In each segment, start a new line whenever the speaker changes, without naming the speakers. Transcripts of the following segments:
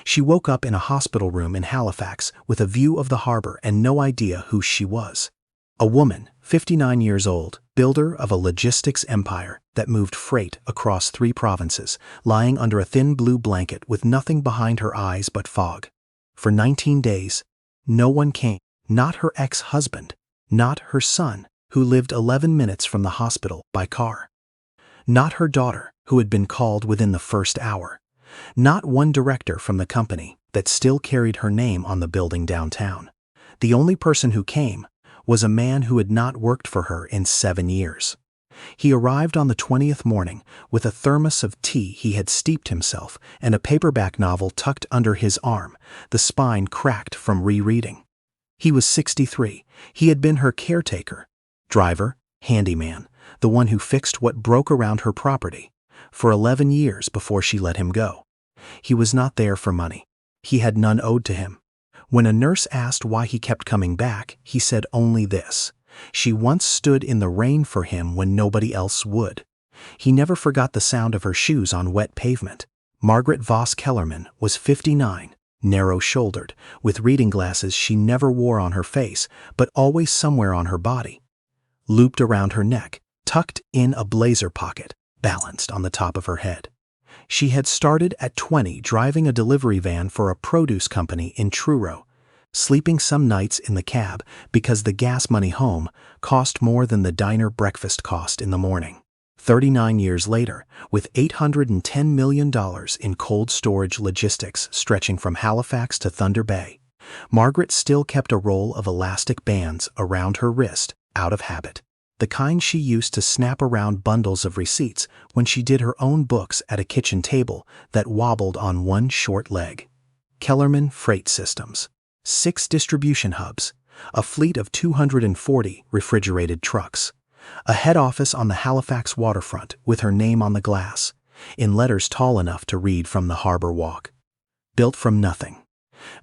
She woke up in a hospital room in Halifax with a view of the harbor and no idea who she was. A woman, 59 years old, builder of a logistics empire that moved freight across 3 provinces, lying under a thin blue blanket with nothing behind her eyes but fog. For 19 days, no one came, not her ex-husband, not her son, who lived 11 minutes from the hospital by car, not her daughter, who had been called within the first hour, not one director from the company that still carried her name on the building downtown. The only person who came was a man who had not worked for her in 7 years. He arrived on the 20th morning with a thermos of tea he had steeped himself and a paperback novel tucked under his arm, the spine cracked from rereading. He was 63. He had been her caretaker, driver, handyman, the one who fixed what broke around her property, for 11 years before she let him go. He was not there for money. He had none owed to him. When a nurse asked why he kept coming back, he said only this: she once stood in the rain for him when nobody else would. He never forgot the sound of her shoes on wet pavement. Margaret Voss Kellerman was 59, narrow-shouldered, with reading glasses she never wore on her face, but always somewhere on her body, looped around her neck, tucked in a blazer pocket, balanced on the top of her head. She had started at 20 driving a delivery van for a produce company in Truro, sleeping some nights in the cab because the gas money home cost more than the diner breakfast cost in the morning. 39 years later, with $810 million in cold storage logistics stretching from Halifax to Thunder Bay, Margaret still kept a roll of elastic bands around her wrist out of habit, the kind she used to snap around bundles of receipts when she did her own books at a kitchen table that wobbled on one short leg. Kellerman Freight Systems, 6 distribution hubs, a fleet of 240 refrigerated trucks, a head office on the Halifax waterfront with her name on the glass, in letters tall enough to read from the harbor walk. Built from nothing.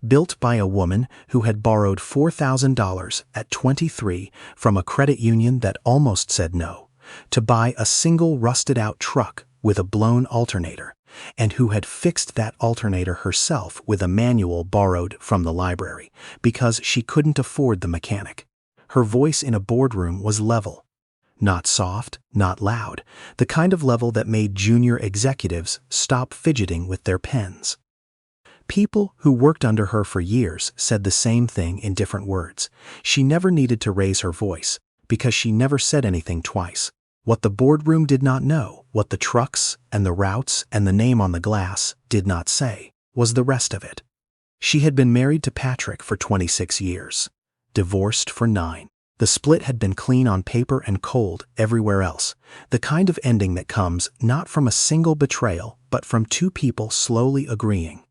Built by a woman who had borrowed $4,000 at 23 from a credit union that almost said no, to buy a single rusted-out truck with a blown alternator, and who had fixed that alternator herself with a manual borrowed from the library because she couldn't afford the mechanic. Her voice in a boardroom was level. Not soft, not loud, the kind of level that made junior executives stop fidgeting with their pens. People who worked under her for years said the same thing in different words. She never needed to raise her voice because she never said anything twice. What the boardroom did not know, what the trucks and the routes and the name on the glass did not say, was the rest of it. She had been married to Patrick for 26 years, divorced for 9. The split had been clean on paper and cold everywhere else, the kind of ending that comes not from a single betrayal but from 2 people slowly agreeing,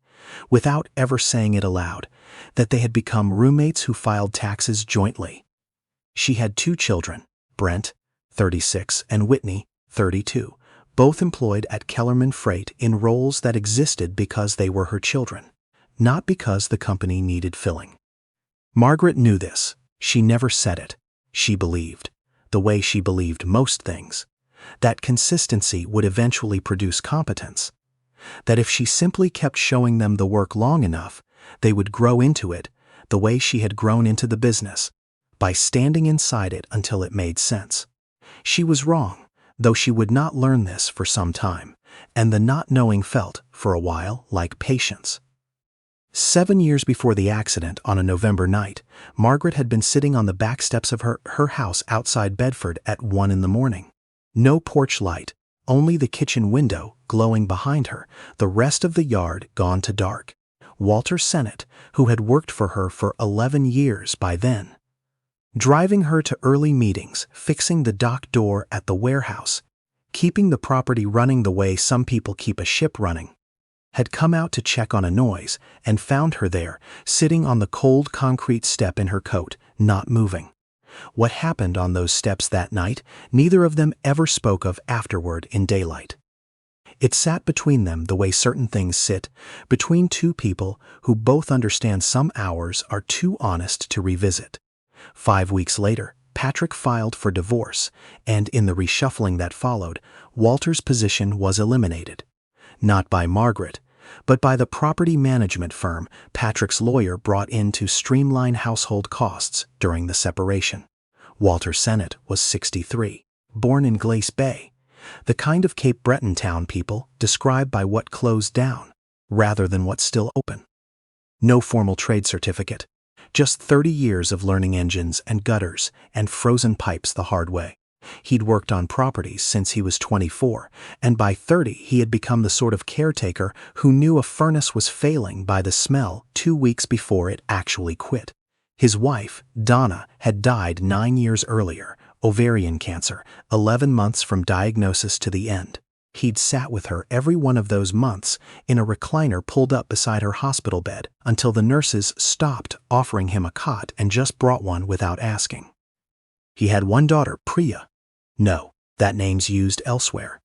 without ever saying it aloud, that they had become roommates who filed taxes jointly. She had 2 children, Brent, 36, and Whitney, 32, both employed at Kellerman Freight in roles that existed because they were her children, not because the company needed filling. Margaret knew this. She never said it. She believed, the way she believed most things, that consistency would eventually produce competence, that if she simply kept showing them the work long enough, they would grow into it the way she had grown into the business, by standing inside it until it made sense. She was wrong, though she would not learn this for some time, and the not knowing felt, for a while, like patience. 7 years before the accident on a November night, Margaret had been sitting on the back steps of her house outside Bedford at 1 in the morning. No porch light, only the kitchen window glowing behind her, the rest of the yard gone to dark. Walter Sennett, who had worked for her for 11 years by then, driving her to early meetings, fixing the dock door at the warehouse, keeping the property running the way some people keep a ship running, had come out to check on a noise and found her there, sitting on the cold concrete step in her coat, not moving. What happened on those steps that night, neither of them ever spoke of afterward in daylight. It sat between them the way certain things sit, between 2 people who both understand some hours are too honest to revisit. 5 weeks later, Patrick filed for divorce, and in the reshuffling that followed, Walter's position was eliminated. Not by Margaret, but by the property management firm Patrick's lawyer brought in to streamline household costs during the separation. Walter Sennett was 63, born in Glace Bay, the kind of Cape Breton town people described by what closed down, rather than what's still open. No formal trade certificate, just 30 years of learning engines and gutters and frozen pipes the hard way. He'd worked on properties since he was 24, and by 30 he had become the sort of caretaker who knew a furnace was failing by the smell 2 weeks before it actually quit. His wife, Donna, had died 9 years earlier, ovarian cancer, 11 months from diagnosis to the end. He'd sat with her every one of those months in a recliner pulled up beside her hospital bed until the nurses stopped offering him a cot and just brought one without asking. He had one daughter, Priya. No, that name's used elsewhere.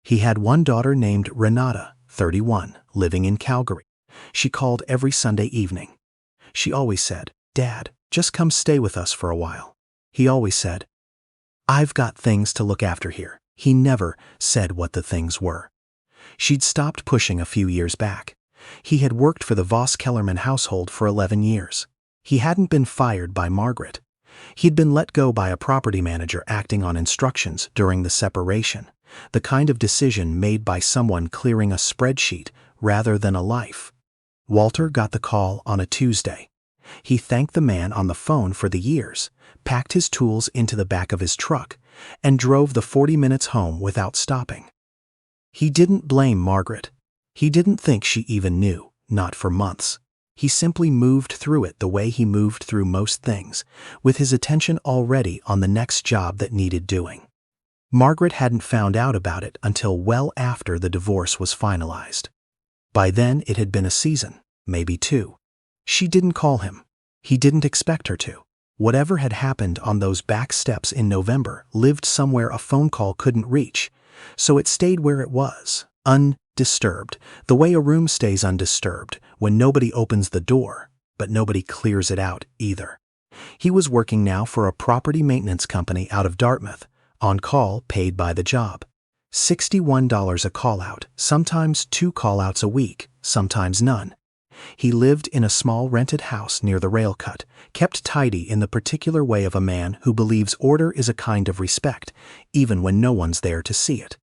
He had one daughter named Renata, 31, living in Calgary. She called every Sunday evening. She always said, "Dad, just come stay with us for a while." He always said, "I've got things to look after here." He never said what the things were. She'd stopped pushing a few years back. He had worked for the Voss Kellerman household for 11 years. He hadn't been fired by Margaret. He'd been let go by a property manager acting on instructions during the separation, the kind of decision made by someone clearing a spreadsheet rather than a life. Walter got the call on a Tuesday. He thanked the man on the phone for the years, packed his tools into the back of his truck, and drove the 40 minutes home without stopping. He didn't blame Margaret. He didn't think she even knew, not for months. He simply moved through it the way he moved through most things, with his attention already on the next job that needed doing. Margaret hadn't found out about it until well after the divorce was finalized. By then it had been a season, maybe 2. She didn't call him. He didn't expect her to. Whatever had happened on those back steps in November lived somewhere a phone call couldn't reach, so it stayed where it was, undisturbed, the way a room stays undisturbed when nobody opens the door, but nobody clears it out either. He was working now for a property maintenance company out of Dartmouth, on call paid by the job. $61 a call-out, sometimes 2 call-outs a week, sometimes none. He lived in a small rented house near the rail cut, kept tidy in the particular way of a man who believes order is a kind of respect, even when no one's there to see it.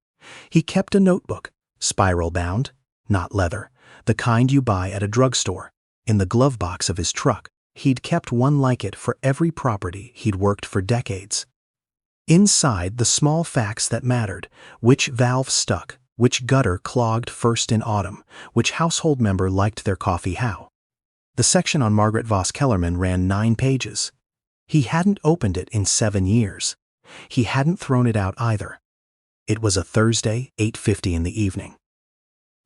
He kept a notebook, spiral-bound, not leather, the kind you buy at a drugstore, in the glove box of his truck. He'd kept one like it for every property he'd worked for decades. Inside, the small facts that mattered: which valve stuck, which gutter clogged first in autumn, which household member liked their coffee how. The section on Margaret Voss Kellerman ran 9 pages. He hadn't opened it in 7 years. He hadn't thrown it out either. It was a Thursday, 8:50 in the evening.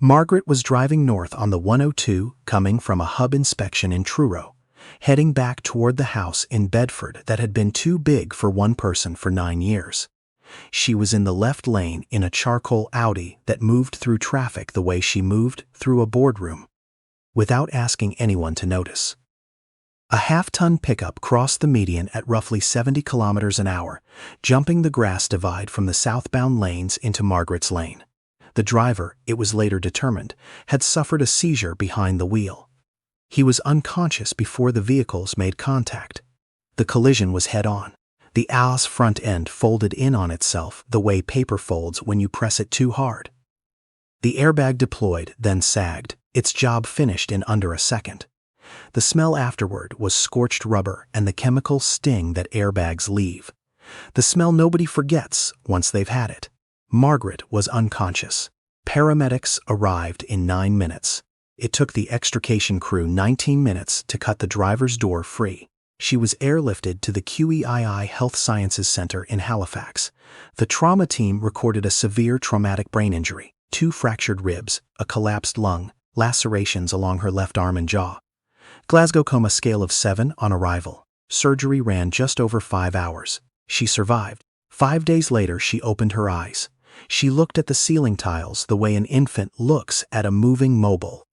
Margaret was driving north on the 102, coming from a hub inspection in Truro, heading back toward the house in Bedford that had been too big for one person for 9 years. She was in the left lane in a charcoal Audi that moved through traffic the way she moved through a boardroom, without asking anyone to notice. A half-ton pickup crossed the median at roughly 70 kilometers an hour, jumping the grass divide from the southbound lanes into Margaret's lane. The driver, it was later determined, had suffered a seizure behind the wheel. He was unconscious before the vehicles made contact. The collision was head-on. The A's front end folded in on itself the way paper folds when you press it too hard. The airbag deployed, then sagged, its job finished in under a second. The smell afterward was scorched rubber and the chemical sting that airbags leave. The smell nobody forgets once they've had it. Margaret was unconscious. Paramedics arrived in 9 minutes. It took the extrication crew 19 minutes to cut the driver's door free. She was airlifted to the QEII Health Sciences Center in Halifax. The trauma team recorded a severe traumatic brain injury, 2 fractured ribs, a collapsed lung, lacerations along her left arm and jaw. Glasgow Coma scale of 7 on arrival. Surgery ran just over 5 hours. She survived. 5 days later, she opened her eyes. She looked at the ceiling tiles the way an infant looks at a moving mobile.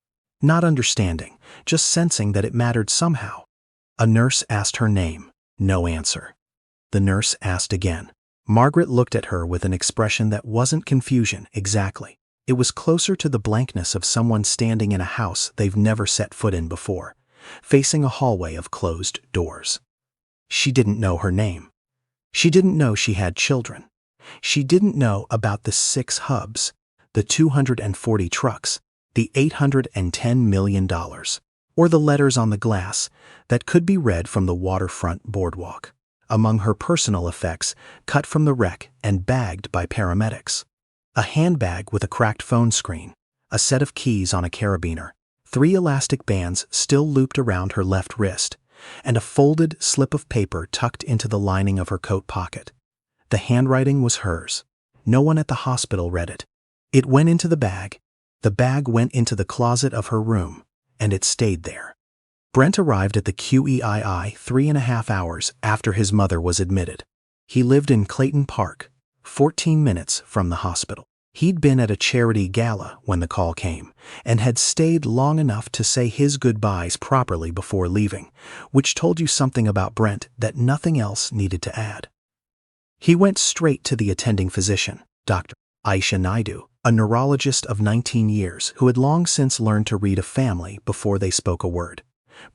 Not understanding, just sensing that it mattered somehow. A nurse asked her name. No answer. The nurse asked again. Margaret looked at her with an expression that wasn't confusion exactly. It was closer to the blankness of someone standing in a house they've never set foot in before, facing a hallway of closed doors. She didn't know her name. She didn't know she had children. She didn't know about the 6 hubs, the 240 trucks, the $810 million, or the letters on the glass that could be read from the waterfront boardwalk. Among her personal effects, cut from the wreck and bagged by paramedics. A handbag with a cracked phone screen, a set of keys on a carabiner, 3 elastic bands still looped around her left wrist, and a folded slip of paper tucked into the lining of her coat pocket. The handwriting was hers. No one at the hospital read it. It went into the bag went into the closet of her room, and it stayed there. Brent arrived at the QEII 3.5 hours after his mother was admitted. He lived in Clayton Park, 14 minutes from the hospital. He'd been at a charity gala when the call came, and had stayed long enough to say his goodbyes properly before leaving, which told you something about Brent that nothing else needed to add. He went straight to the attending physician, Dr. Aisha Naidu, a neurologist of 19 years who had long since learned to read a family before they spoke a word.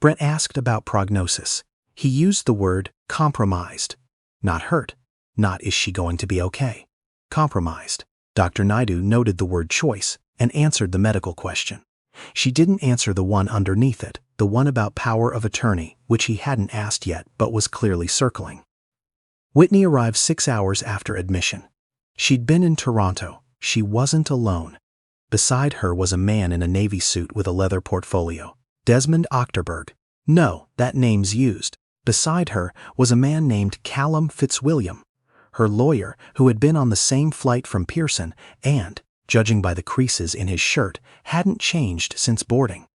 Brent asked about prognosis. He used the word compromised. Not hurt. Not is she going to be okay. Compromised. Dr. Naidu noted the word choice and answered the medical question. She didn't answer the one underneath it, the one about power of attorney, which he hadn't asked yet but was clearly circling. Whitney arrived 6 hours after admission. She'd been in Toronto. She wasn't alone. Beside her was a man in a navy suit with a leather portfolio. Desmond Ochterberg. No, that name's used. Beside her was a man named Callum Fitzwilliam, her lawyer, who had been on the same flight from Pearson and, judging by the creases in his shirt, hadn't changed since boarding.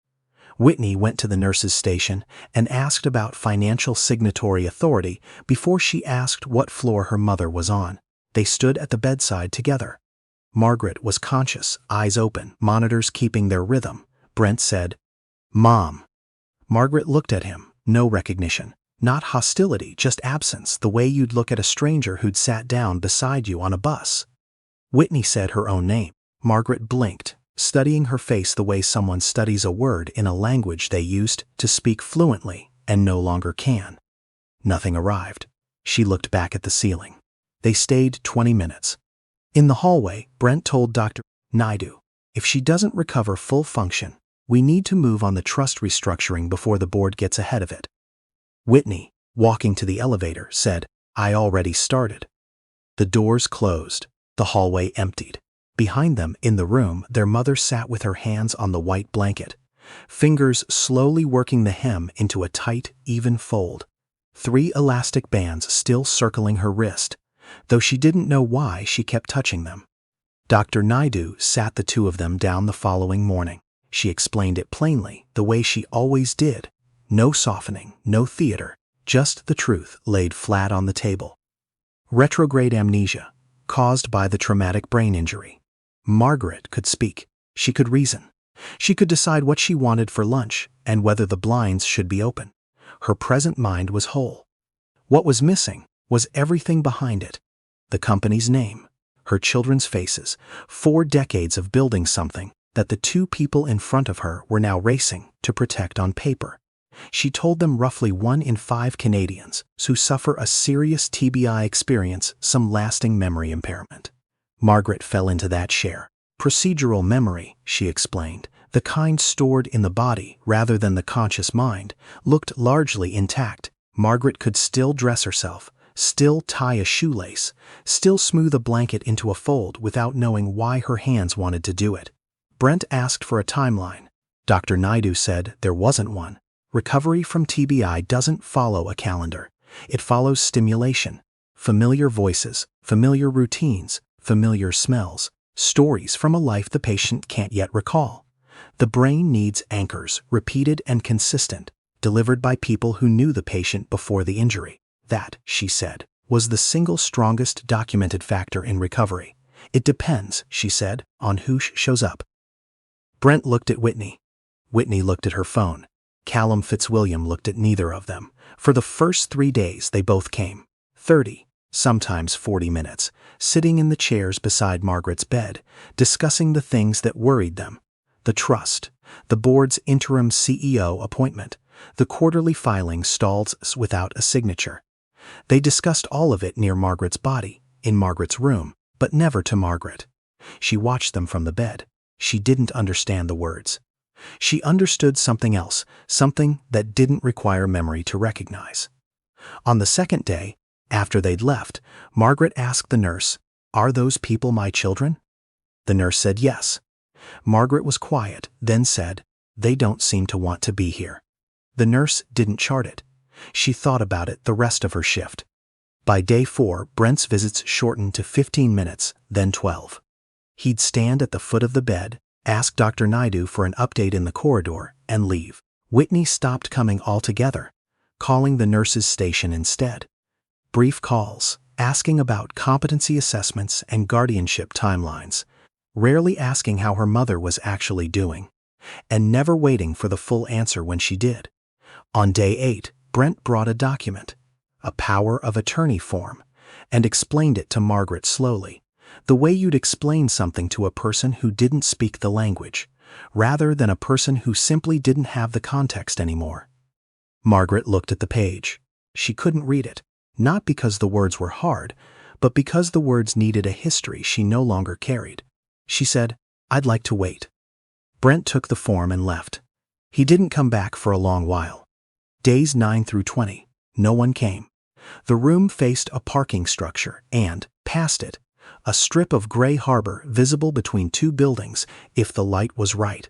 Whitney went to the nurse's station and asked about financial signatory authority before she asked what floor her mother was on. They stood at the bedside together. Margaret was conscious, eyes open, monitors keeping their rhythm. Brent said, "Mom." Margaret looked at him, no recognition. Not hostility, just absence, the way you'd look at a stranger who'd sat down beside you on a bus. Whitney said her own name. Margaret blinked, studying her face the way someone studies a word in a language they used to speak fluently and no longer can. Nothing arrived. She looked back at the ceiling. They stayed 20 minutes. In the hallway, Brent told Dr. Naidu, "If she doesn't recover full function, we need to move on the trust restructuring before the board gets ahead of it." Whitney, walking to the elevator, said, "I already started." The doors closed. The hallway emptied. Behind them, in the room, their mother sat with her hands on the white blanket, fingers slowly working the hem into a tight, even fold. 3 elastic bands still circling her wrist, though she didn't know why she kept touching them. Dr. Naidu sat the 2 of them down the following morning. She explained it plainly, the way she always did. No softening, no theater, just the truth laid flat on the table. Retrograde amnesia, caused by the traumatic brain injury. Margaret could speak. She could reason. She could decide what she wanted for lunch and whether the blinds should be open. Her present mind was whole. What was missing was everything behind it. The company's name, her children's faces, 4 decades of building something that the 2 people in front of her were now racing to protect on paper. She told them roughly 1 in 5 Canadians who suffer a serious TBI experience some lasting memory impairment. Margaret fell into that share. Procedural memory, she explained, the kind stored in the body rather than the conscious mind, looked largely intact. Margaret could still dress herself, still tie a shoelace, still smooth a blanket into a fold without knowing why her hands wanted to do it. Brent asked for a timeline. Dr. Naidu said there wasn't one. Recovery from TBI doesn't follow a calendar. It follows stimulation. Familiar voices, familiar routines, familiar smells, stories from a life the patient can't yet recall. The brain needs anchors, repeated and consistent, delivered by people who knew the patient before the injury. That, she said, was the single strongest documented factor in recovery. It depends, she said, on who shows up. Brent looked at Whitney. Whitney looked at her phone. Callum Fitzwilliam looked at neither of them. For the first 3 days, they both came. 30, sometimes 40 minutes, sitting in the chairs beside Margaret's bed, discussing the things that worried them: the trust, the board's interim CEO appointment, the quarterly filing stalled without a signature. They discussed all of it near Margaret's body, in Margaret's room, but never to Margaret. She watched them from the bed. She didn't understand the words. She understood something else, something that didn't require memory to recognize. On the second day, after they'd left, Margaret asked the nurse, "Are those people my children?" The nurse said yes. Margaret was quiet, then said, "They don't seem to want to be here." The nurse didn't chart it. She thought about it the rest of her shift. By day 4, Brent's visits shortened to 15 minutes, then 12. He'd stand at the foot of the bed, ask Dr. Naidu for an update in the corridor, and leave. Whitney stopped coming altogether, calling the nurse's station instead. Brief calls, asking about competency assessments and guardianship timelines, rarely asking how her mother was actually doing, and never waiting for the full answer when she did. On day 8, Brent brought a document, a power of attorney form, and explained it to Margaret slowly, the way you'd explain something to a person who didn't speak the language, rather than a person who simply didn't have the context anymore. Margaret looked at the page. She couldn't read it, not because the words were hard, but because the words needed a history she no longer carried. She said, "I'd like to wait." Brent took the form and left. He didn't come back for a long while. Days 9 through 20, no one came. The room faced a parking structure and, past it, a strip of gray harbor visible between two buildings if the light was right.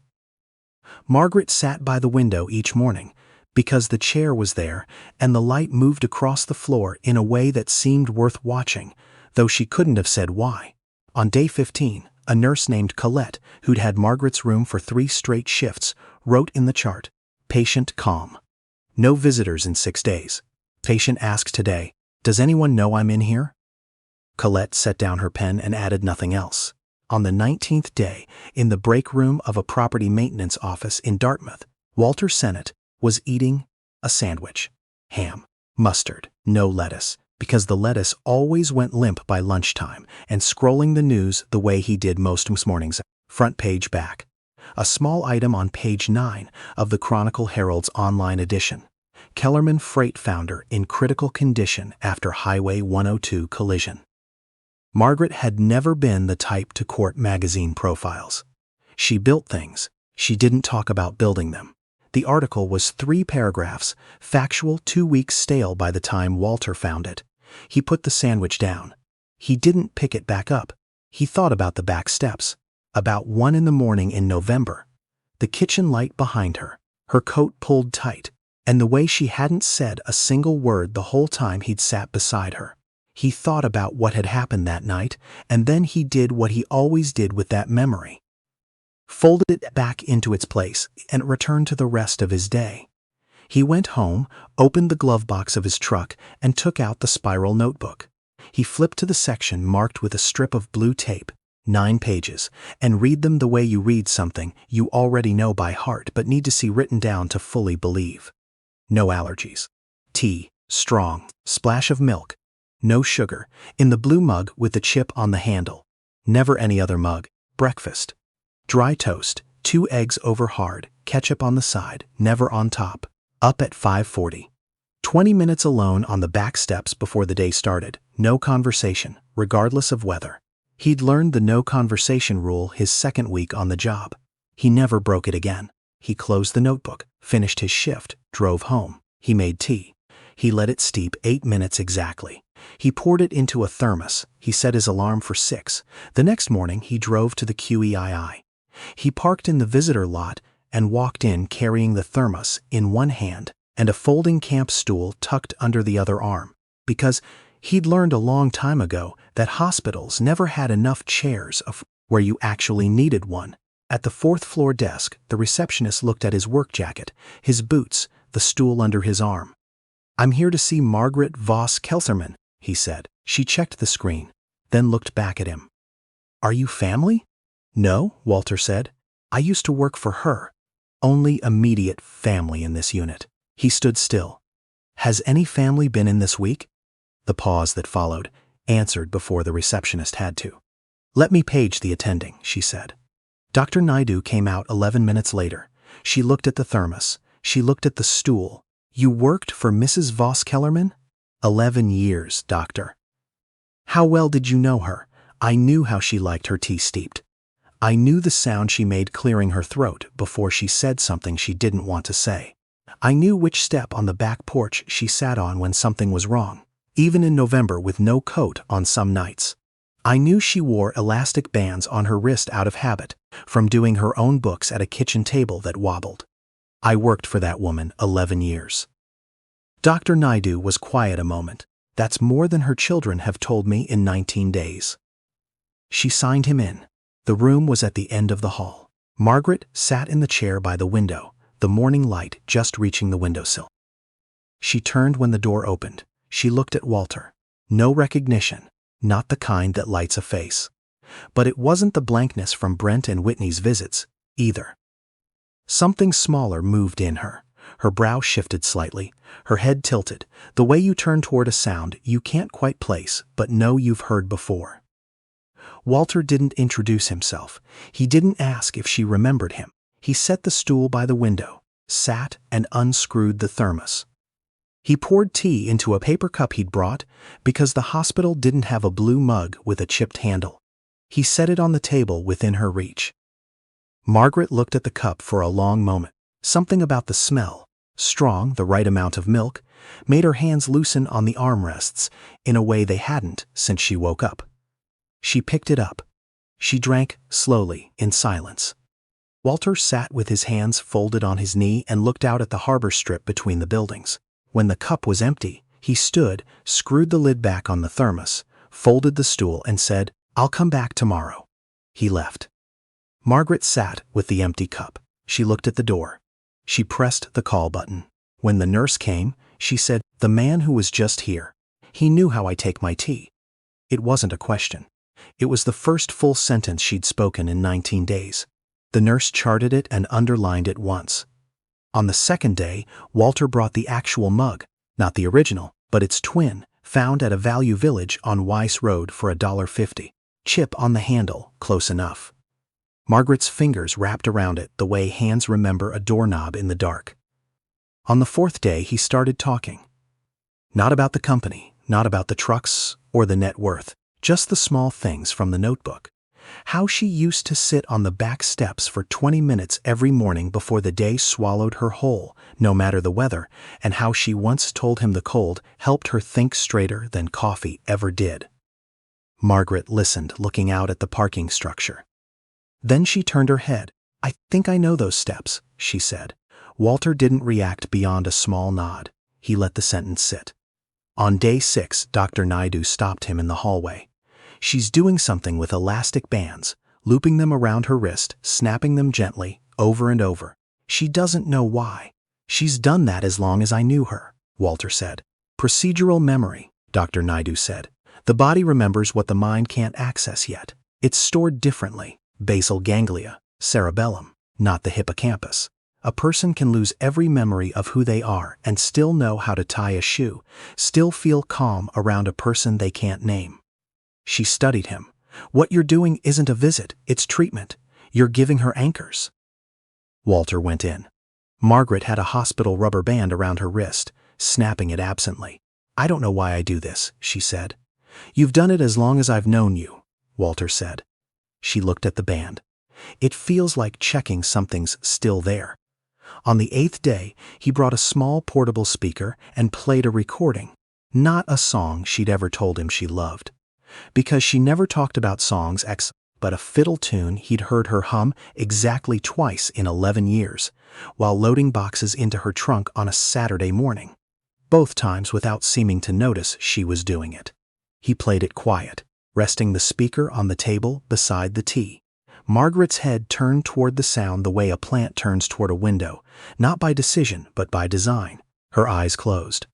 Margaret sat by the window each morning because the chair was there and the light moved across the floor in a way that seemed worth watching, though she couldn't have said why. On day 15, a nurse named Colette, who'd had Margaret's room for 3 straight shifts, wrote in the chart, "Patient calm. No visitors in 6 days. Patient asks today, 'Does anyone know I'm in here?'" Colette set down her pen and added nothing else. On the 19th day, in the break room of a property maintenance office in Dartmouth, Walter Sennett was eating a sandwich. Ham, mustard, no lettuce, because the lettuce always went limp by lunchtime, and scrolling the news the way he did most mornings, front page back. A small item on page 9 of the Chronicle Herald's online edition. Kellerman freight founder in critical condition after Highway 102 collision. Margaret had never been the type to court magazine profiles. She built things. She didn't talk about building them. The article was 3 paragraphs, factual, 2 weeks stale by the time Walter found it. He put the sandwich down. He didn't pick it back up. He thought about the back steps. About 1 in the morning in November. The kitchen light behind her, her coat pulled tight, and the way she hadn't said a single word the whole time he'd sat beside her. He thought about what had happened that night, and then he did what he always did with that memory. Folded it back into its place and returned to the rest of his day. He went home, opened the glove box of his truck, and took out the spiral notebook. He flipped to the section marked with a strip of blue tape, 9 pages, and read them the way you read something you already know by heart but need to see written down to fully believe. No allergies. Tea, strong, splash of milk. No sugar, in the blue mug with the chip on the handle. Never any other mug. Breakfast. Dry toast, 2 eggs over hard, ketchup on the side, never on top. Up at 5:40. 20 minutes alone on the back steps before the day started. No conversation, regardless of weather. He'd learned the no conversation rule his second week on the job. He never broke it again. He closed the notebook, finished his shift, drove home. He made tea. He let it steep 8 minutes exactly. He poured it into a thermos. He set his alarm for 6. The next morning he drove to the QEII. He parked in the visitor lot and walked in carrying the thermos in one hand and a folding camp stool tucked under the other arm, because he'd learned a long time ago that hospitals never had enough chairs where you actually needed one. At the 4th floor desk, the receptionist looked at his work jacket, his boots, the stool under his arm. "I'm here to see Margaret Voss Kelserman," he said. She checked the screen, then looked back at him. "Are you family?" "No," Walter said. "I used to work for her. Only immediate family in this unit." He stood still. "Has any family been in this week?" The pause that followed answered before the receptionist had to. "Let me page the attending," she said. Dr. Naidu came out 11 minutes later. She looked at the thermos. She looked at the stool. "You worked for Mrs. Voss Kellerman?" 11 years, doctor." "How well did you know her?" "I knew how she liked her tea steeped. I knew the sound she made clearing her throat before she said something she didn't want to say. I knew which step on the back porch she sat on when something was wrong, even in November with no coat on some nights. I knew she wore elastic bands on her wrist out of habit, from doing her own books at a kitchen table that wobbled. I worked for that woman 11 years. Dr. Naidu was quiet a moment. "That's more than her children have told me in 19 days. She signed him in. The room was at the end of the hall. Margaret sat in the chair by the window, the morning light just reaching the windowsill. She turned when the door opened. She looked at Walter. No recognition, not the kind that lights a face. But it wasn't the blankness from Brent and Whitney's visits, either. Something smaller moved in her. Her brow shifted slightly, her head tilted, the way you turn toward a sound you can't quite place but know you've heard before. Walter didn't introduce himself. He didn't ask if she remembered him. He set the stool by the window, sat and unscrewed the thermos. He poured tea into a paper cup he'd brought because the hospital didn't have a blue mug with a chipped handle. He set it on the table within her reach. Margaret looked at the cup for a long moment. Something about the smell, strong, the right amount of milk, made her hands loosen on the armrests in a way they hadn't since she woke up. She picked it up. She drank slowly, in silence. Walter sat with his hands folded on his knee and looked out at the harbor strip between the buildings. When the cup was empty, he stood, screwed the lid back on the thermos, folded the stool and said, "I'll come back tomorrow." He left. Margaret sat with the empty cup. She looked at the door. She pressed the call button. When the nurse came, she said, "The man who was just here. He knew how I take my tea." It wasn't a question. It was the first full sentence she'd spoken in 19 days. The nurse charted it and underlined it once. On the second day, Walter brought the actual mug, not the original, but its twin, found at a Value Village on Weiss Road for $1.50. Chip on the handle, close enough. Margaret's fingers wrapped around it the way hands remember a doorknob in the dark. On the fourth day, he started talking. Not about the company, not about the trucks or the net worth, just the small things from the notebook. How she used to sit on the back steps for 20 minutes every morning before the day swallowed her whole, no matter the weather, and how she once told him the cold helped her think straighter than coffee ever did. Margaret listened, looking out at the parking structure. Then she turned her head. "I think I know those steps," she said. Walter didn't react beyond a small nod. He let the sentence sit. On day 6, Dr. Naidu stopped him in the hallway. "She's doing something with elastic bands, looping them around her wrist, snapping them gently, over and over. She doesn't know why. She's done that as long as I knew her," Walter said. "Procedural memory," Dr. Naidu said. "The body remembers what the mind can't access yet. It's stored differently. Basal ganglia, cerebellum, not the hippocampus. A person can lose every memory of who they are and still know how to tie a shoe, still feel calm around a person they can't name." She studied him. "What you're doing isn't a visit, it's treatment. You're giving her anchors." Walter went in. Margaret had a hospital rubber band around her wrist, snapping it absently. "I don't know why I do this," she said. "You've done it as long as I've known you," Walter said. She looked at the band. "It feels like checking something's still there." On the 8th day, he brought a small portable speaker and played a recording, not a song she'd ever told him she loved. Because she never talked about songs but a fiddle tune he'd heard her hum exactly twice in 11 years, while loading boxes into her trunk on a Saturday morning, both times without seeming to notice she was doing it. He played it quiet, resting the speaker on the table beside the tea. Margaret's head turned toward the sound the way a plant turns toward a window, not by decision but by design. Her eyes closed.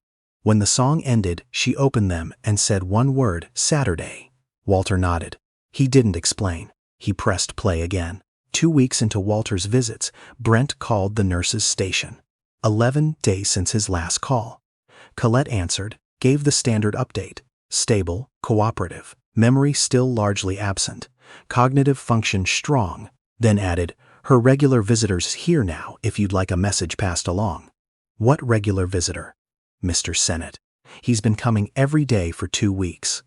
When the song ended, she opened them and said one word, "Saturday." Walter nodded. He didn't explain. He pressed play again. 2 weeks into Walter's visits, Brent called the nurse's station. 11 days since his last call. Colette answered, gave the standard update: stable, cooperative, memory still largely absent, cognitive function strong, then added, "Her regular visitor's here now if you'd like a message passed along." "What regular visitor?" "Mr. Sennett. He's been coming every day for 2 weeks."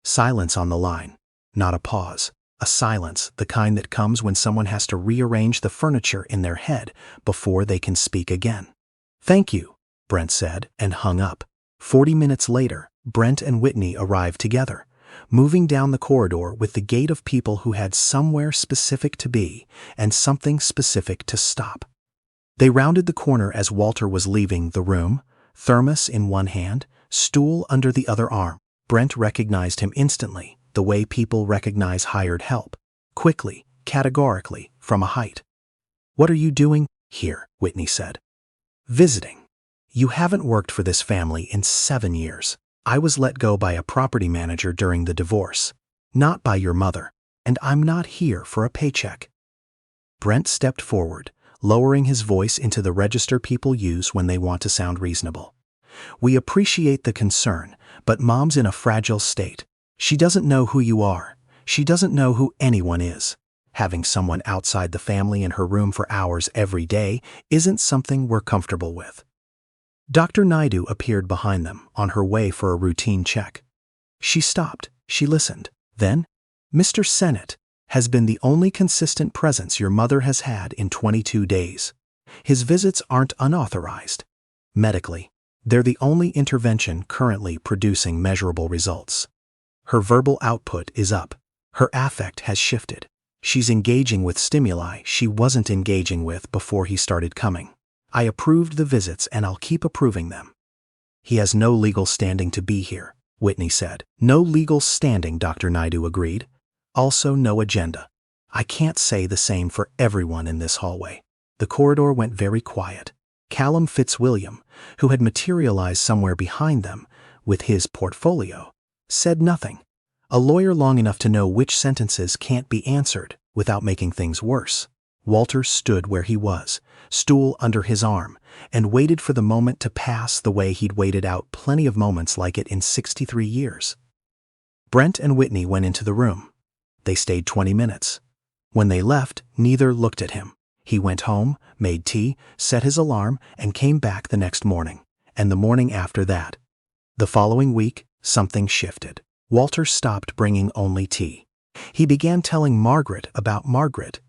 Silence on the line. Not a pause. A silence, the kind that comes when someone has to rearrange the furniture in their head before they can speak again. "Thank you," Brent said, and hung up. 40 minutes later, Brent and Whitney arrived together, moving down the corridor with the gait of people who had somewhere specific to be and something specific to stop. They rounded the corner as Walter was leaving the room, thermos in one hand, stool under the other arm. Brent recognized him instantly, the way people recognize hired help, quickly, categorically, from a height. "What are you doing here?" Whitney said. "Visiting. You haven't worked for this family in 7 years. I was let go by a property manager during the divorce, not by your mother, and I'm not here for a paycheck." Brent stepped forward, lowering his voice into the register people use when they want to sound reasonable. "We appreciate the concern, but Mom's in a fragile state. She doesn't know who you are. She doesn't know who anyone is. Having someone outside the family in her room for hours every day isn't something we're comfortable with." Dr. Naidu appeared behind them, on her way for a routine check. She stopped. She listened. Then, "Mr. Sennett has been the only consistent presence your mother has had in 22 days. His visits aren't unauthorized. Medically, they're the only intervention currently producing measurable results. Her verbal output is up. Her affect has shifted. She's engaging with stimuli she wasn't engaging with before he started coming. I approved the visits and I'll keep approving them." "He has no legal standing to be here," Whitney said. "No legal standing," Dr. Naidu agreed. "Also no agenda. I can't say the same for everyone in this hallway." The corridor went very quiet. Callum Fitzwilliam, who had materialized somewhere behind them with his portfolio, said nothing. A lawyer long enough to know which sentences can't be answered without making things worse. Walter stood where he was, stool under his arm, and waited for the moment to pass the way he'd waited out plenty of moments like it in 63 years. Brent and Whitney went into the room. They stayed 20 minutes. When they left, neither looked at him. He went home, made tea, set his alarm, and came back the next morning, and the morning after that. The following week, something shifted. Walter stopped bringing only tea. He began telling Margaret about Margaret.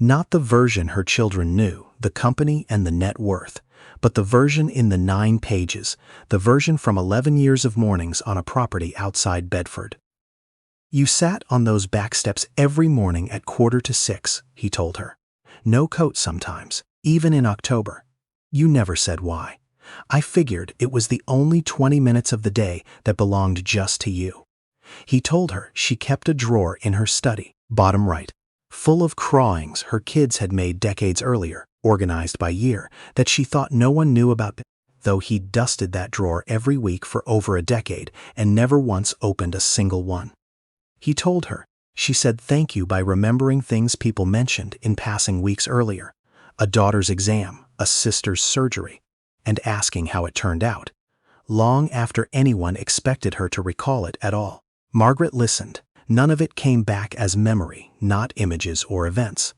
Not the version her children knew, the company and the net worth, but the version in the 9 pages, the version from 11 years of mornings on a property outside Bedford. "You sat on those back steps every morning at 5:45, he told her. "No coat sometimes, even in October. You never said why. I figured it was the only 20 minutes of the day that belonged just to you." He told her she kept a drawer in her study, bottom right, full of drawings her kids had made decades earlier, organized by year, that she thought no one knew about, though he'd dusted that drawer every week for over a decade and never once opened a single one. He told her she said thank you by remembering things people mentioned in passing weeks earlier, a daughter's exam, a sister's surgery, and asking how it turned out, long after anyone expected her to recall it at all. Margaret listened. None of it came back as memory, not images or events.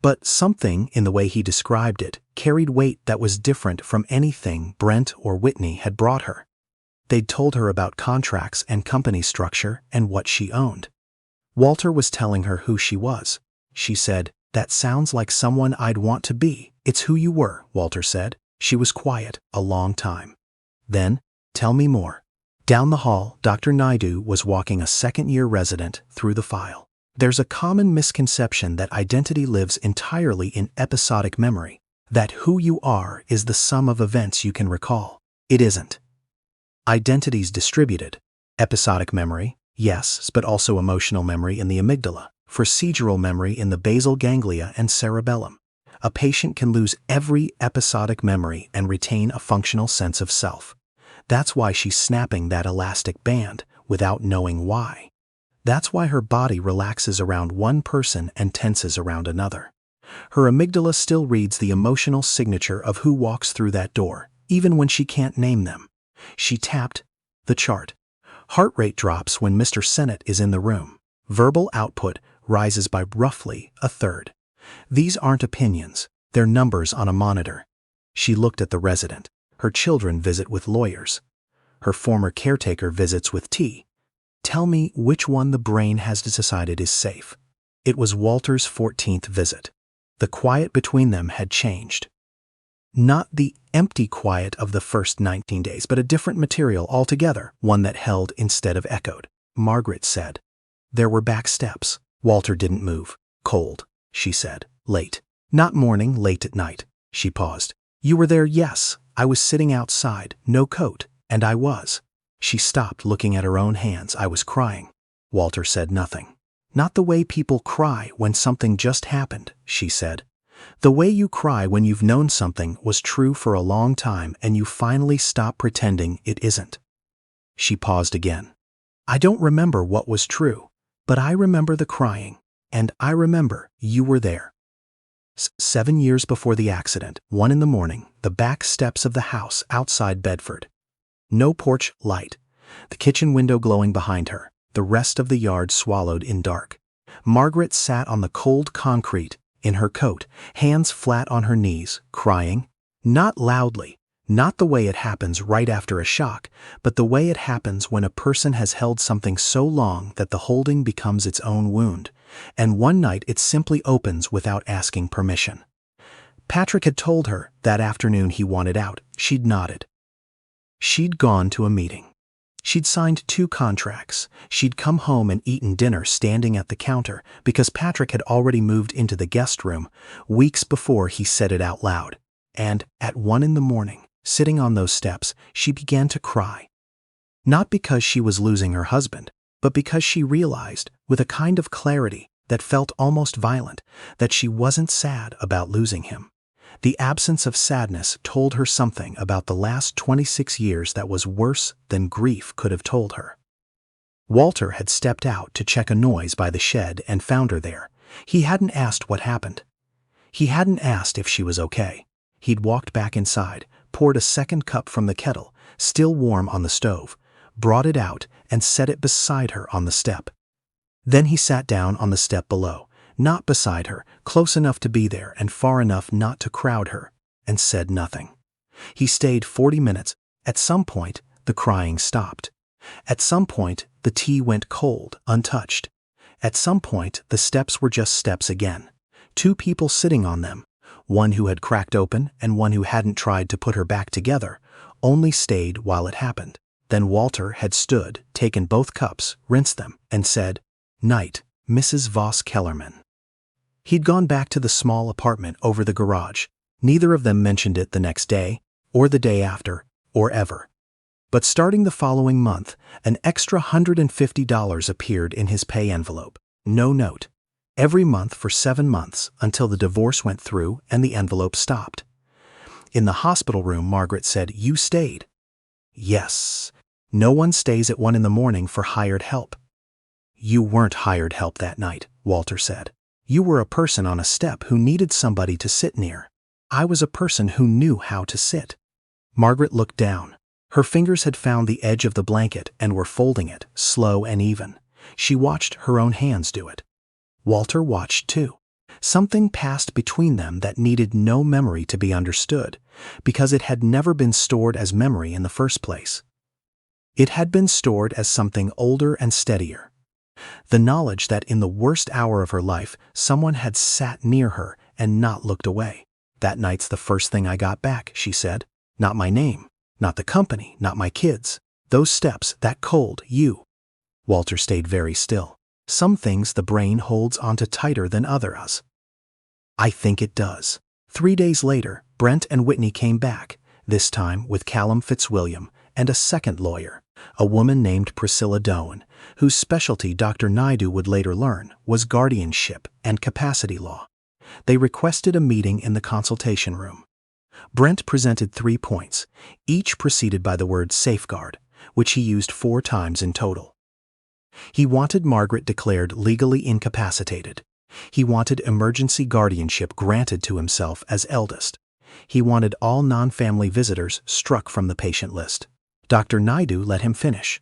But something in the way he described it carried weight that was different from anything Brent or Whitney had brought her. They'd told her about contracts and company structure and what she owned. Walter was telling her who she was. She said, "That sounds like someone I'd want to be." "It's who you were," Walter said. She was quiet a long time. Then, "Tell me more." Down the hall, Dr. Naidu was walking a second-year resident through the file. "There's a common misconception that identity lives entirely in episodic memory, that who you are is the sum of events you can recall. It isn't. Identity's distributed. Episodic memory, yes, but also emotional memory in the amygdala, procedural memory in the basal ganglia and cerebellum. A patient can lose every episodic memory and retain a functional sense of self. That's why she's snapping that elastic band without knowing why. That's why her body relaxes around one person and tenses around another. Her amygdala still reads the emotional signature of who walks through that door, even when she can't name them. She tapped The chart. Heart rate drops when Mr. Sennett is in the room. Verbal output rises by roughly a third. These aren't opinions, they're numbers on a monitor. She looked at the resident. Her children visit with lawyers. Her former caretaker visits with tea. Tell me which one the brain has decided is safe. It was Walter's 14th visit. The quiet between them had changed. Not the empty quiet of the first 19 days, but a different material altogether, one that held instead of echoed. Margaret said. There were back steps. Walter didn't move. Cold, she said. Late. Not morning, late at night. She paused. You were there, yes. I was sitting outside, no coat, and I was. She stopped, looking at her own hands. I was crying. Walter said nothing. Not the way people cry when something just happened, she said. The way you cry when you've known something was true for a long time and you finally stop pretending it isn't. She paused again. I don't remember what was true, but I remember the crying, and I remember you were there. 7 years before the accident, 1 in the morning, the back steps of the house outside Bedford. No porch light. The kitchen window glowing behind her, the rest of the yard swallowed in dark. Margaret sat on the cold concrete, in her coat, hands flat on her knees, crying. Not loudly, not the way it happens right after a shock, but the way it happens when a person has held something so long that the holding becomes its own wound, and one night it simply opens without asking permission. Patrick had told her that afternoon he wanted out. She'd nodded. She'd gone to a meeting. She'd signed 2 contracts. She'd come home and eaten dinner standing at the counter because Patrick had already moved into the guest room weeks before he said it out loud. And at 1 in the morning, sitting on those steps, she began to cry. Not because she was losing her husband, but because she realized, with a kind of clarity that felt almost violent, that she wasn't sad about losing him. The absence of sadness told her something about the last 26 years that was worse than grief could have told her. Walter had stepped out to check a noise by the shed and found her there. He hadn't asked what happened. He hadn't asked if she was okay. He'd walked back inside, poured a second cup from the kettle, still warm on the stove, brought it out and set it beside her on the step. Then he sat down on the step below. Not beside her, close enough to be there and far enough not to crowd her, and said nothing. He stayed 40 minutes. At some point, the crying stopped. At some point, the tea went cold, untouched. At some point, the steps were just steps again. 2 people sitting on them, one who had cracked open and one who hadn't tried to put her back together, only stayed while it happened. Then Walter had stood, taken both cups, rinsed them, and said, "Night, Mrs. Voss Kellerman." He'd gone back to the small apartment over the garage. Neither of them mentioned it the next day, or the day after, or ever. But starting the following month, an extra $150 appeared in his pay envelope. No note. Every month for 7 months until the divorce went through and the envelope stopped. In the hospital room, Margaret said, "You stayed." Yes. No one stays at 1 in the morning for hired help. You weren't hired help that night, Walter said. You were a person on a step who needed somebody to sit near. I was a person who knew how to sit. Margaret looked down. Her fingers had found the edge of the blanket and were folding it, slow and even. She watched her own hands do it. Walter watched too. Something passed between them that needed no memory to be understood, because it had never been stored as memory in the first place. It had been stored as something older and steadier. The knowledge that in the worst hour of her life, someone had sat near her and not looked away. That night's the first thing I got back, she said. Not my name, not the company, not my kids. Those steps, that cold, you. Walter stayed very still. Some things the brain holds onto tighter than others. I think it does. 3 days later, Brent and Whitney came back, this time with Callum Fitzwilliam and a second lawyer, a woman named Priscilla Doan, whose specialty Dr. Naidu would later learn was guardianship and capacity law. They requested a meeting in the consultation room. Brent presented 3 points, each preceded by the word safeguard, which he used 4 times in total. He wanted Margaret declared legally incapacitated. He wanted emergency guardianship granted to himself as eldest. He wanted all non-family visitors struck from the patient list. Dr. Naidu let him finish.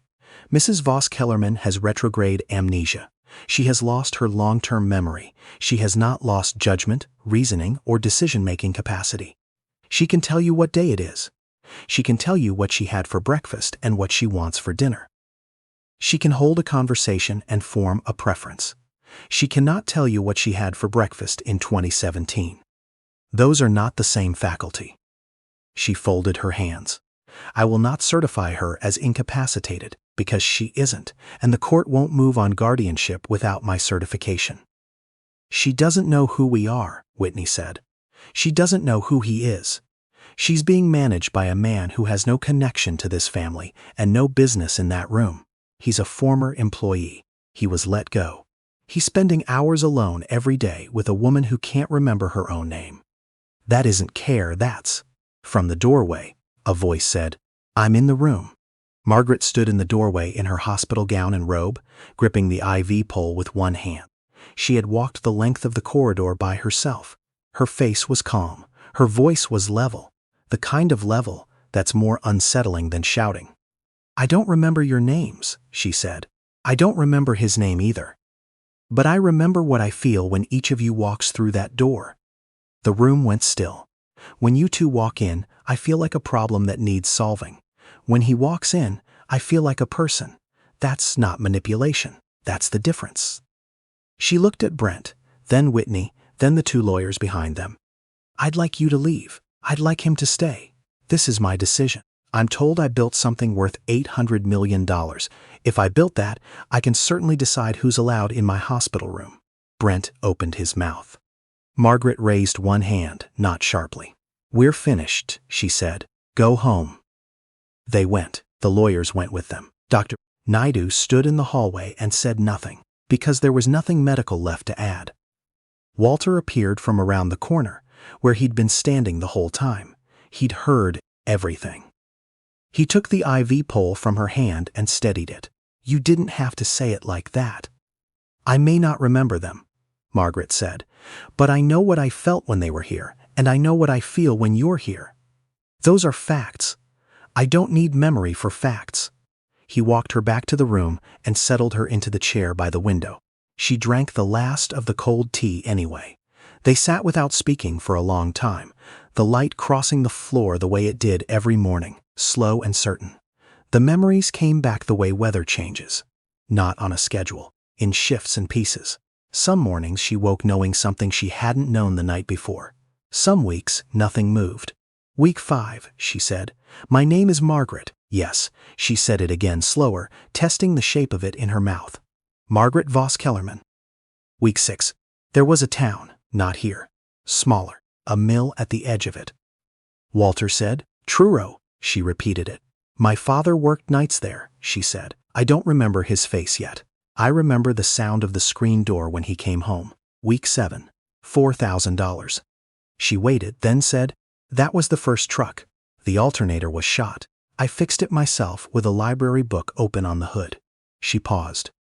Mrs. Voss-Kellerman has retrograde amnesia. She has lost her long-term memory. She has not lost judgment, reasoning, or decision-making capacity. She can tell you what day it is. She can tell you what she had for breakfast and what she wants for dinner. She can hold a conversation and form a preference. She cannot tell you what she had for breakfast in 2017. Those are not the same faculty. She folded her hands. I will not certify her as incapacitated because she isn't, and the court won't move on guardianship without my certification. She doesn't know who we are, Whitney said. She doesn't know who he is. She's being managed by a man who has no connection to this family and no business in that room. He's a former employee. He was let go. He's spending hours alone every day with a woman who can't remember her own name. That isn't care, that's. From the doorway, a voice said, I'm in the room. Margaret stood in the doorway in her hospital gown and robe, gripping the IV pole with one hand. She had walked the length of the corridor by herself. Her face was calm. Her voice was level, the kind of level that's more unsettling than shouting. I don't remember your names, she said. I don't remember his name either. But I remember what I feel when each of you walks through that door. The room went still. When you two walk in, I feel like a problem that needs solving. When he walks in, I feel like a person. That's not manipulation. That's the difference. She looked at Brent, then Whitney, then the two lawyers behind them. I'd like you to leave. I'd like him to stay. This is my decision. I'm told I built something worth $800 million. If I built that, I can certainly decide who's allowed in my hospital room. Brent opened his mouth. Margaret raised one hand, not sharply. We're finished, she said. Go home. They went. The lawyers went with them. Dr. Naidu stood in the hallway and said nothing, because there was nothing medical left to add. Walter appeared from around the corner, where he'd been standing the whole time. He'd heard everything. He took the IV pole from her hand and steadied it. You didn't have to say it like that. I may not remember them, Margaret said, but I know what I felt when they were here, and I know what I feel when you're here. Those are facts. I don't need memory for facts. He walked her back to the room and settled her into the chair by the window. She drank the last of the cold tea anyway. They sat without speaking for a long time, the light crossing the floor the way it did every morning, slow and certain. The memories came back the way weather changes. Not on a schedule, in shifts and pieces. Some mornings she woke knowing something she hadn't known the night before. Some weeks, nothing moved. Week 5, she said. My name is Margaret. Yes, she said it again slower, testing the shape of it in her mouth. Margaret Voss-Kellerman. Week 6. There was a town, not here. Smaller, a mill at the edge of it. Walter said, Truro, she repeated it. My father worked nights there, she said. I don't remember his face yet. I remember the sound of the screen door when he came home. Week 7. $4,000. She waited, then said, That was the first truck. The alternator was shot. I fixed it myself with a library book open on the hood. She paused.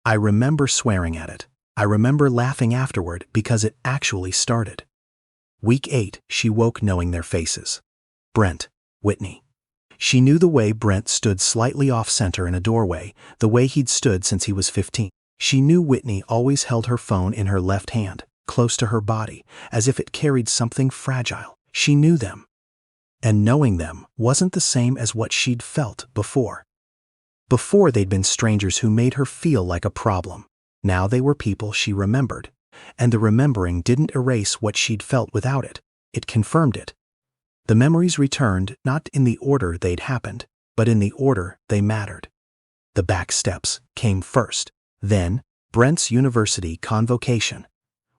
I remember swearing at it. I remember laughing afterward because it actually started. Week 8, she woke knowing their faces. Brent, Whitney. She knew the way Brent stood slightly off-center in a doorway, the way he'd stood since he was 15. She knew Whitney always held her phone in her left hand, close to her body, as if it carried something fragile. She knew them. And knowing them wasn't the same as what she'd felt before. Before they'd been strangers who made her feel like a problem. Now they were people she remembered. And the remembering didn't erase what she'd felt without it. It confirmed it. The memories returned not in the order they'd happened, but in the order they mattered. The back steps came first. Then, Brent's university convocation,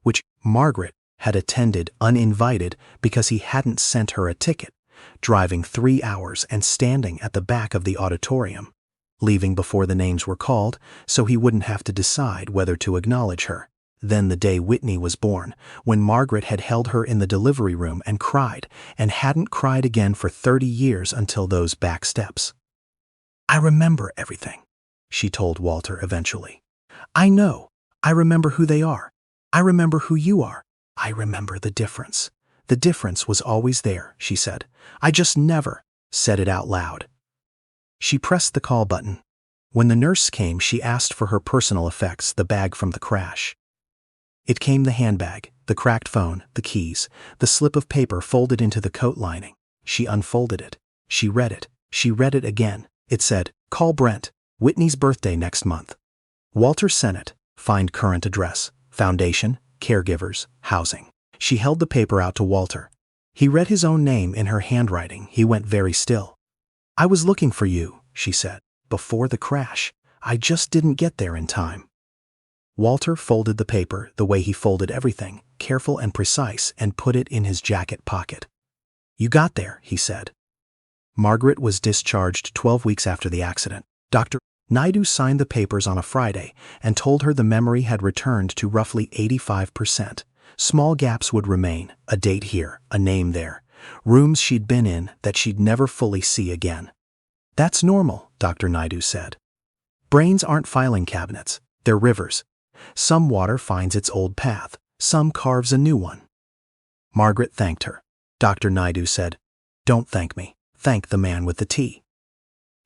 which Margaret had attended uninvited because he hadn't sent her a ticket, driving 3 hours and standing at the back of the auditorium, leaving before the names were called so he wouldn't have to decide whether to acknowledge her. Then the day Whitney was born, when Margaret had held her in the delivery room and hadn't cried again for 30 years until those back steps. I remember everything, she told Walter eventually. I know. I remember who they are. I remember who you are. I remember the difference. The difference was always there, she said. I just never said it out loud. She pressed the call button. When the nurse came, she asked for her personal effects, the bag from the crash. It came: the handbag, the cracked phone, the keys, the slip of paper folded into the coat lining. She unfolded it. She read it. She read it again. It said, "Call Brent. Whitney's birthday next month. Walter Sennett. Find current address. Foundation, caregivers, housing." She held the paper out to Walter. He read his own name in her handwriting. He went very still. "I was looking for you," she said, "before the crash. I just didn't get there in time." Walter folded the paper the way he folded everything, careful and precise, and put it in his jacket pocket. "You got there," he said. Margaret was discharged 12 weeks after the accident. Dr. Naidu signed the papers on a Friday and told her the memory had returned to roughly 85%. Small gaps would remain, a date here, a name there, rooms she'd been in that she'd never fully see again. "That's normal," Dr. Naidu said. "Brains aren't filing cabinets, they're rivers. Some water finds its old path, some carves a new one." Margaret thanked her. Dr. Naidu said, "Don't thank me, thank the man with the tea."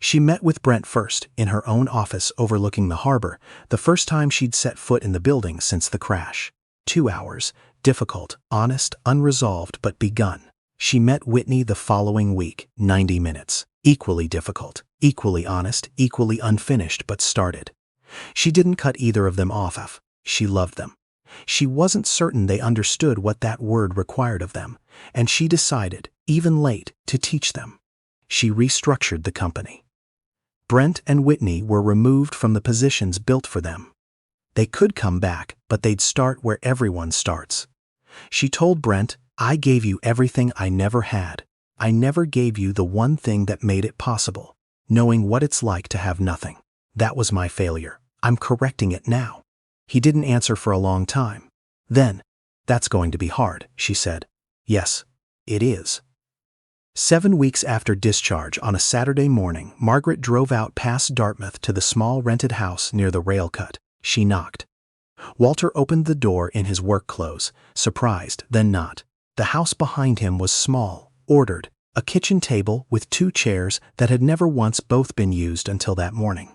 She met with Brent first, in her own office overlooking the harbor, the first time she'd set foot in the building since the crash. 2 hours, difficult, honest, unresolved, but begun. She met Whitney the following week, 90 minutes. Equally difficult, equally honest, equally unfinished, but started. She didn't cut either of them off. She loved them. She wasn't certain they understood what that word required of them, and she decided, even late, to teach them. She restructured the company. Brent and Whitney were removed from the positions built for them. They could come back, but they'd start where everyone starts. She told Brent, "I gave you everything I never had. I never gave you the one thing that made it possible, knowing what it's like to have nothing. That was my failure. I'm correcting it now." He didn't answer for a long time. Then, "That's going to be hard," she said. "Yes, it is." 7 weeks after discharge, on a Saturday morning, Margaret drove out past Dartmouth to the small rented house near the rail cut. She knocked. Walter opened the door in his work clothes, surprised, then not. The house behind him was small, ordered, a kitchen table with 2 chairs that had never once both been used until that morning.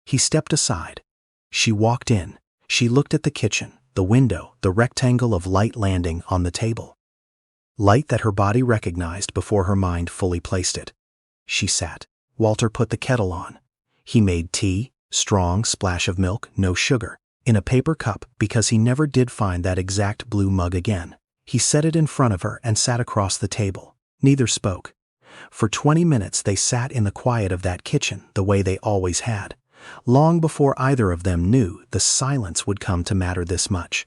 He stepped aside. She walked in. She looked at the kitchen, the window, the rectangle of light landing on the table. Light that her body recognized before her mind fully placed it. She sat. Walter put the kettle on. He made tea, strong splash of milk, no sugar, in a paper cup because he never did find that exact blue mug again. He set it in front of her and sat across the table. Neither spoke. For 20 minutes they sat in the quiet of that kitchen the way they always had. Long before either of them knew the silence would come to matter this much.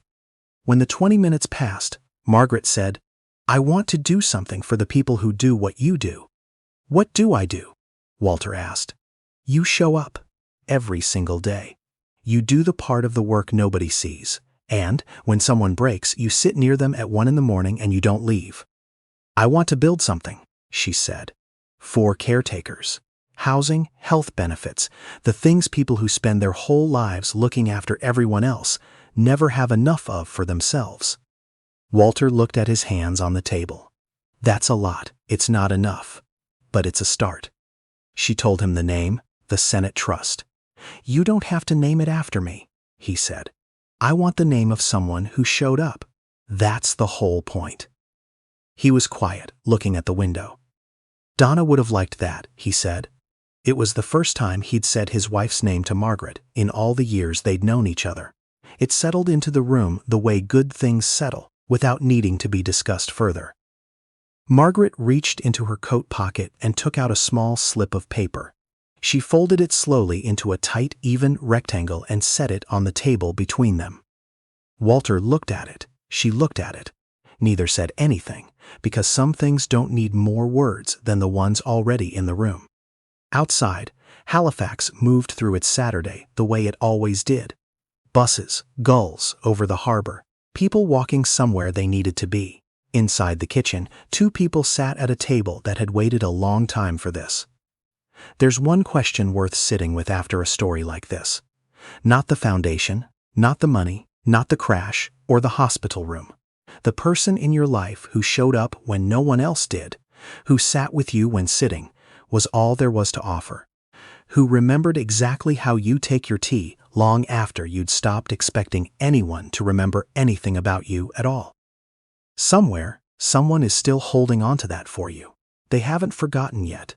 When the 20 minutes passed, Margaret said, "I want to do something for the people who do what you do." "What do I do?" Walter asked. "You show up. Every single day. You do the part of the work nobody sees. And, when someone breaks, you sit near them at 1 in the morning and you don't leave." "I want to build something," she said. "For caretakers. Housing, health benefits, the things people who spend their whole lives looking after everyone else never have enough of for themselves." Walter looked at his hands on the table. "That's a lot. It's not enough. But it's a start." She told him the name, the Sennett Trust. "You don't have to name it after me," he said. "I want the name of someone who showed up. That's the whole point." He was quiet, looking at the window. "Donna would have liked that," he said. It was the first time he'd said his wife's name to Margaret in all the years they'd known each other. It settled into the room the way good things settle, without needing to be discussed further. Margaret reached into her coat pocket and took out a small slip of paper. She folded it slowly into a tight, even rectangle and set it on the table between them. Walter looked at it. She looked at it. Neither said anything, because some things don't need more words than the ones already in the room. Outside, Halifax moved through its Saturday the way it always did. Buses, gulls over the harbor, people walking somewhere they needed to be. Inside the kitchen, 2 people sat at a table that had waited a long time for this. There's one question worth sitting with after a story like this. Not the foundation, not the money, not the crash, or the hospital room. The person in your life who showed up when no one else did, who sat with you when sitting, was all there was to offer. who remembered exactly how you take your tea long after you'd stopped expecting anyone to remember anything about you at all. Somewhere, someone is still holding on to that for you. They haven't forgotten yet.